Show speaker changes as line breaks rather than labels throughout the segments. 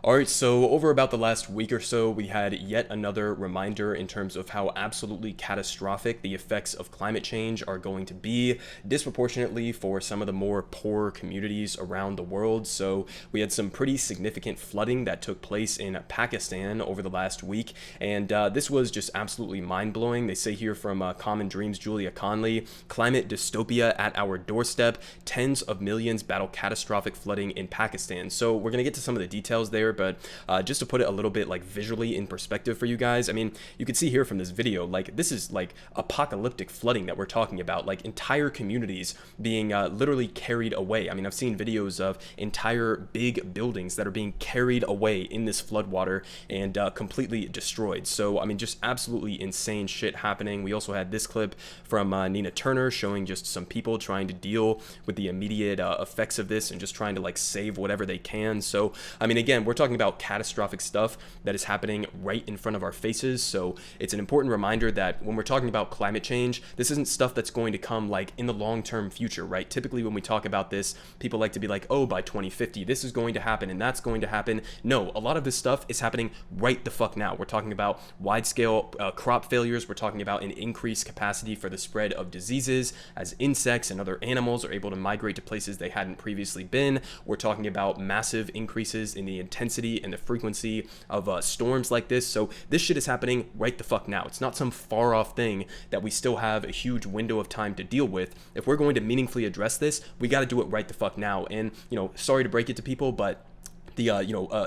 All right, so over about the last week or so, we had yet another reminder in terms of how absolutely catastrophic the effects of climate change are going to be, disproportionately for some of the more poor communities around the world. So we had some pretty significant flooding that took place in Pakistan over the last week, and this was just absolutely mind-blowing. They say here from Common Dreams, Julia Conley, climate dystopia at our doorstep, tens of millions battle catastrophic flooding in Pakistan. So we're going to get to some of the details there, but just to put it a little bit like visually in perspective for you guys, I mean, you can see here from this video, like this is like apocalyptic flooding that we're talking about, like entire communities being literally carried away. I mean, I've seen videos of entire big buildings that are being carried away in this flood water and completely destroyed. So, I mean, just absolutely insane shit happening. We also had this clip from Nina Turner showing just some people trying to deal with the immediate effects of this and just trying to like save whatever they can. So, I mean, again, we're talking about catastrophic stuff that is happening right in front of our faces. So it's an important reminder that when we're talking about climate change, this isn't stuff that's going to come like in the long-term future, right? Typically when we talk about this, people like to be like, oh, by 2050, this is going to happen and that's going to happen. No, a lot of this stuff is happening right the fuck now. We're talking about wide-scale crop failures. We're talking about an increased capacity for the spread of diseases as insects and other animals are able to migrate to places they hadn't previously been. We're talking about massive increases in the intensity and the frequency of storms like this. So this shit is happening right the fuck now. It's not some far off thing that we still have a huge window of time to deal with. If we're going to meaningfully address this, we got to do it right the fuck now. And, you know, sorry to break it to people, but the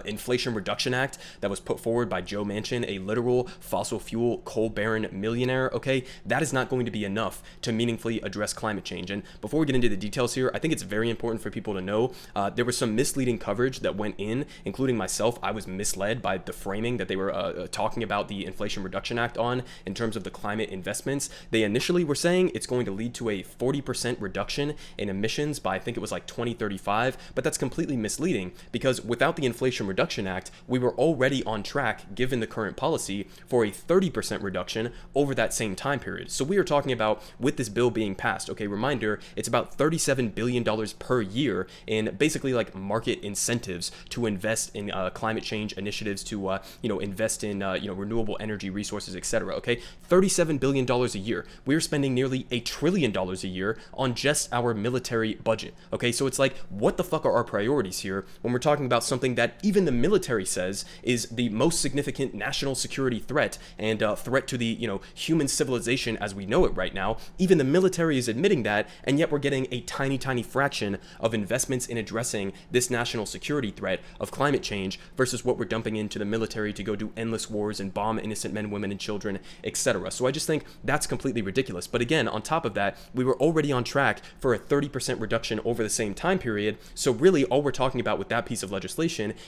Inflation Reduction Act that was put forward by Joe Manchin, a literal fossil fuel coal baron millionaire, okay, that is not going to be enough to meaningfully address climate change. And before we get into the details here, I think it's very important for people to know there was some misleading coverage that went in, including myself. I was misled by the framing that they were talking about the Inflation Reduction Act on in terms of the climate investments. They initially were saying it's going to lead to a 40% reduction in emissions by, I think it was like 2035, but that's completely misleading because without the Inflation Reduction Act, we were already on track, given the current policy, for a 30% reduction over that same time period. So we are talking about, with this bill being passed, okay, reminder, it's about $37 billion per year in basically like market incentives to invest in climate change initiatives, to invest in renewable energy resources, etc. Okay, $37 billion a year. We are spending nearly $1 trillion a year on just our military budget. Okay, so it's like, what the fuck are our priorities here when we're talking about something that even the military says is the most significant national security threat and threat to the human civilization as we know it right now? Even the military is admitting that, and yet we're getting a tiny fraction of investments in addressing this national security threat of climate change versus what we're dumping into the military to go do endless wars and bomb innocent men, women, and children, etc. So I just think that's completely ridiculous. But again, on top of that, we were already on track for a 30% reduction over the same time period. So really all we're talking about with that piece of legislation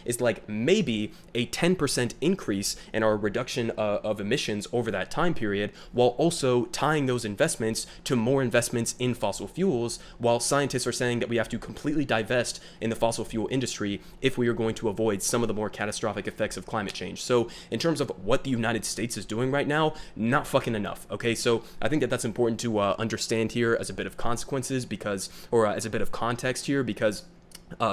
is like maybe a 10% increase in our reduction of emissions over that time period, while also tying those investments to more investments in fossil fuels, while scientists are saying that we have to completely divest in the fossil fuel industry if we are going to avoid some of the more catastrophic effects of climate change. So in terms of what the United States is doing right now, not fucking enough. Okay, so I think that that's important to understand here as a bit of consequences as a bit of context here, because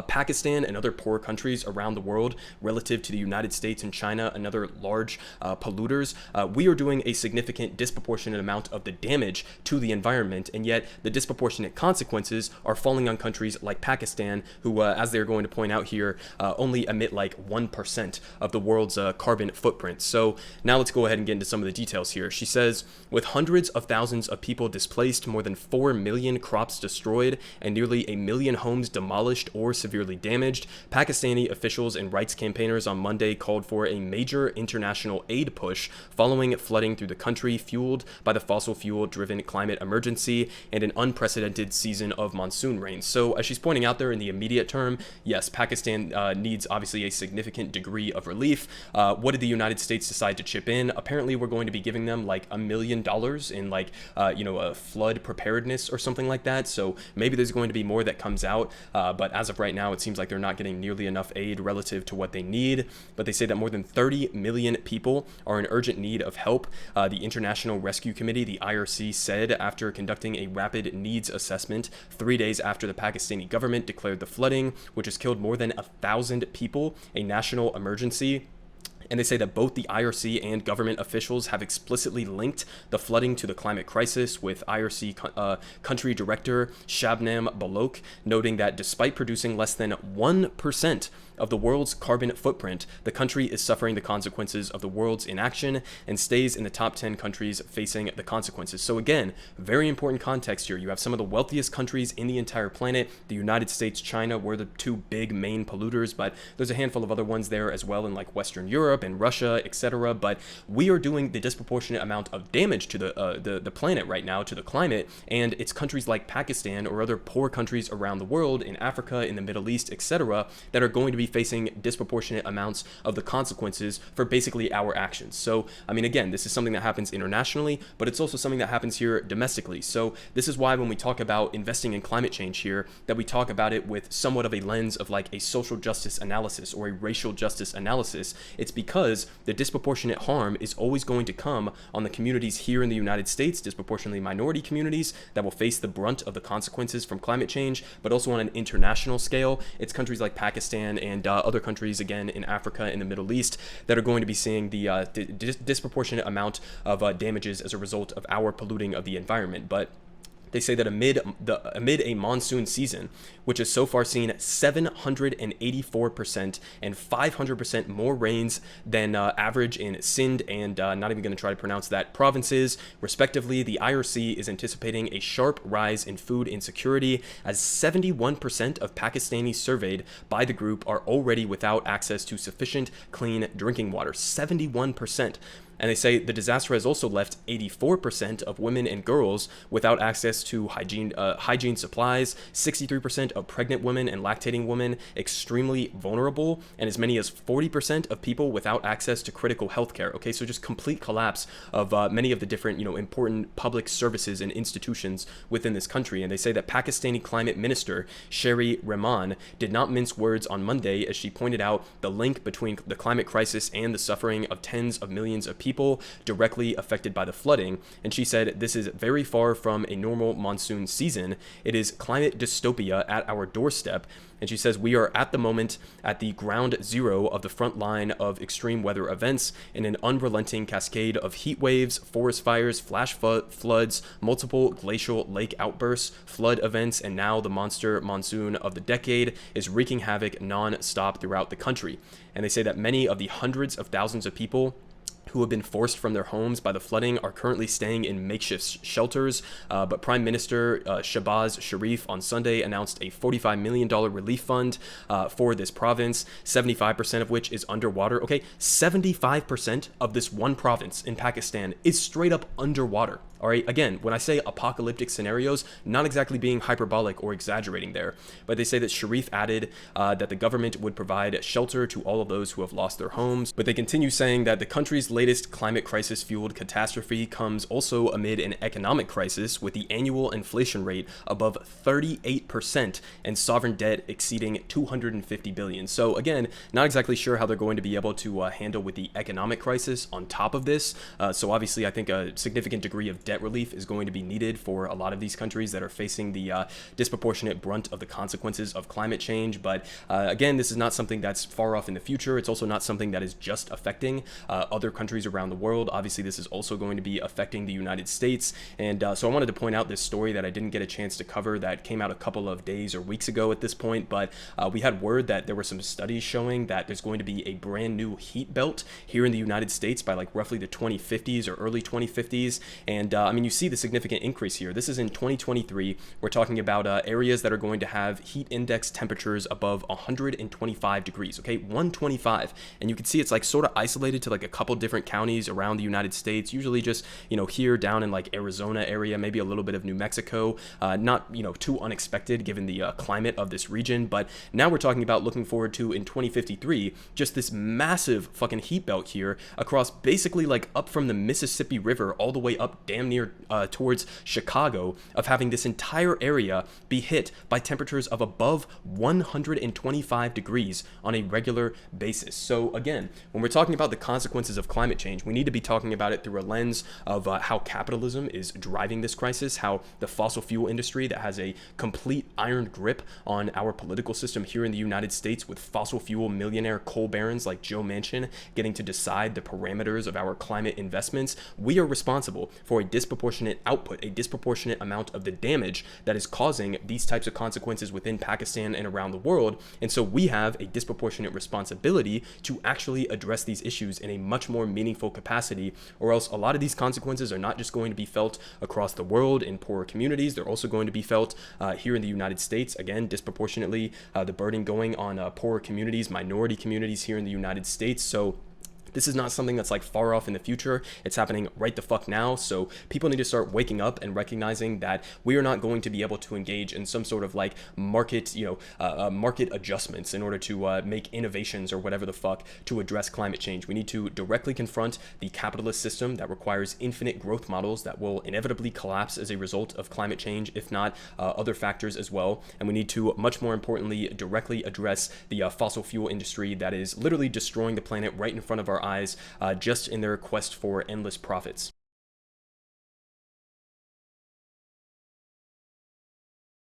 Pakistan and other poor countries around the world relative to the United States and China and other large polluters, we are doing a significant disproportionate amount of the damage to the environment, and yet the disproportionate consequences are falling on countries like Pakistan, who, as they're going to point out here, only emit like 1% of the world's carbon footprint. So now let's go ahead and get into some of the details here. She says, with hundreds of thousands of people displaced, more than 4 million crops destroyed, and nearly 1 million homes demolished or severely damaged, Pakistani officials and rights campaigners on Monday called for a major international aid push following flooding through the country fueled by the fossil fuel-driven climate emergency and an unprecedented season of monsoon rains. So as she's pointing out there, in the immediate term, yes, Pakistan needs obviously a significant degree of relief. What did the United States decide to chip in? Apparently we're going to be giving them like $1 million in like a flood preparedness or something like that. So maybe there's going to be more that comes out, but as of of right now, it seems like they're not getting nearly enough aid relative to what they need. But they say that more than 30 million people are in urgent need of help. The International Rescue Committee, the IRC, said after conducting a rapid needs assessment 3 days after the Pakistani government declared the flooding, which has killed more than 1,000 people, a national emergency. And they say that both the IRC and government officials have explicitly linked the flooding to the climate crisis, with IRC country director Shabnam Balok noting that despite producing less than 1% of the world's carbon footprint, the country is suffering the consequences of the world's inaction and stays in the top 10 countries facing the consequences. So again, very important context here. You have some of the wealthiest countries in the entire planet. The United States, China were the two big main polluters, but there's a handful of other ones there as well in like Western Europe and Russia, etc. But we are doing the disproportionate amount of damage to the planet right now, to the climate, and it's countries like Pakistan or other poor countries around the world, in Africa, in the Middle East, etc., that are going to be facing disproportionate amounts of the consequences for basically our actions. So, I mean, again, this is something that happens internationally, but it's also something that happens here domestically. So this is why when we talk about investing in climate change here, that we talk about it with somewhat of a lens of like a social justice analysis or a racial justice analysis. It's because the disproportionate harm is always going to come on the communities here in the United States, disproportionately minority communities that will face the brunt of the consequences from climate change, but also on an international scale, it's countries like Pakistan and other countries, again, in Africa and the Middle East, that are going to be seeing the disproportionate amount of damages as a result of our polluting of the environment. But they say that amid a monsoon season, which has so far seen 784% and 500% more rains than average in Sindh and not even going to try to pronounce that provinces, respectively, the IRC is anticipating a sharp rise in food insecurity, as 71% of Pakistanis surveyed by the group are already without access to sufficient clean drinking water. 71%. And they say the disaster has also left 84% of women and girls without access to hygiene supplies, 63% of pregnant women and lactating women extremely vulnerable, and as many as 40% of people without access to critical health care. Okay, so just complete collapse of many of the different, important public services and institutions within this country. And they say that Pakistani climate minister Sherry Rehman did not mince words on Monday as she pointed out the link between the climate crisis and the suffering of tens of millions of people directly affected by the flooding. And she said, "This is very far from a normal monsoon season. It is climate dystopia at our doorstep." And she says, "We are at the moment at the ground zero of the front line of extreme weather events in an unrelenting cascade of heat waves, forest fires, flash floods, multiple glacial lake outbursts, flood events, and now the monster monsoon of the decade is wreaking havoc non-stop throughout the country." And they say that many of the hundreds of thousands of people who have been forced from their homes by the flooding are currently staying in makeshift shelters. But Prime Minister Shahbaz Sharif on Sunday announced a $45 million relief fund for this province, 75% of which is underwater. Okay, 75% of this one province in Pakistan is straight up underwater. All right, again, when I say apocalyptic scenarios, not exactly being hyperbolic or exaggerating there, but they say that Sharif added that the government would provide shelter to all of those who have lost their homes. But they continue saying that the country's latest climate crisis-fueled catastrophe comes also amid an economic crisis, with the annual inflation rate above 38% and sovereign debt exceeding $250 billion. So again, not exactly sure how they're going to be able to handle with the economic crisis on top of this. So obviously, I think a significant degree of debt relief is going to be needed for a lot of these countries that are facing the disproportionate brunt of the consequences of climate change. But again, this is not something that's far off in the future. It's also not something that is just affecting other countries around the world. Obviously, this is also going to be affecting the United States. And so I wanted to point out this story that I didn't get a chance to cover that came out a couple of days or weeks ago at this point. But we had word that there were some studies showing that there's going to be a brand new heat belt here in the United States by like roughly the 2050s or early 2050s. And I mean, you see the significant increase here. This is in 2023. We're talking about areas that are going to have heat index temperatures above 125 degrees, okay? 125. And you can see it's like sort of isolated to like a couple different different counties around the United States, usually just, here down in like Arizona area, maybe a little bit of New Mexico, not, too unexpected given the climate of this region. But now we're talking about looking forward to in 2053, just this massive fucking heat belt here across basically like up from the Mississippi River all the way up damn near towards Chicago, of having this entire area be hit by temperatures of above 125 degrees on a regular basis. So again, when we're talking about the consequences of climate change, we need to be talking about it through a lens of how capitalism is driving this crisis, how the fossil fuel industry that has a complete iron grip on our political system here in the United States, with fossil fuel millionaire coal barons like Joe Manchin getting to decide the parameters of our climate investments, we are responsible for a disproportionate output, a disproportionate amount of the damage that is causing these types of consequences within Pakistan and around the world. And so we have a disproportionate responsibility to actually address these issues in a much more meaningful capacity, or else a lot of these consequences are not just going to be felt across the world in poorer communities, they're also going to be felt here in the United States, again, disproportionately, the burden going on poorer communities, minority communities here in the United States. So this is not something that's like far off in the future. It's happening right the fuck now. So people need to start waking up and recognizing that we are not going to be able to engage in some sort of like market, market adjustments in order to make innovations or whatever the fuck to address climate change. We need to directly confront the capitalist system that requires infinite growth models that will inevitably collapse as a result of climate change, if not other factors as well. And we need to, much more importantly, directly address the fossil fuel industry that is literally destroying the planet right in front of our eyes, just in their quest for endless profits.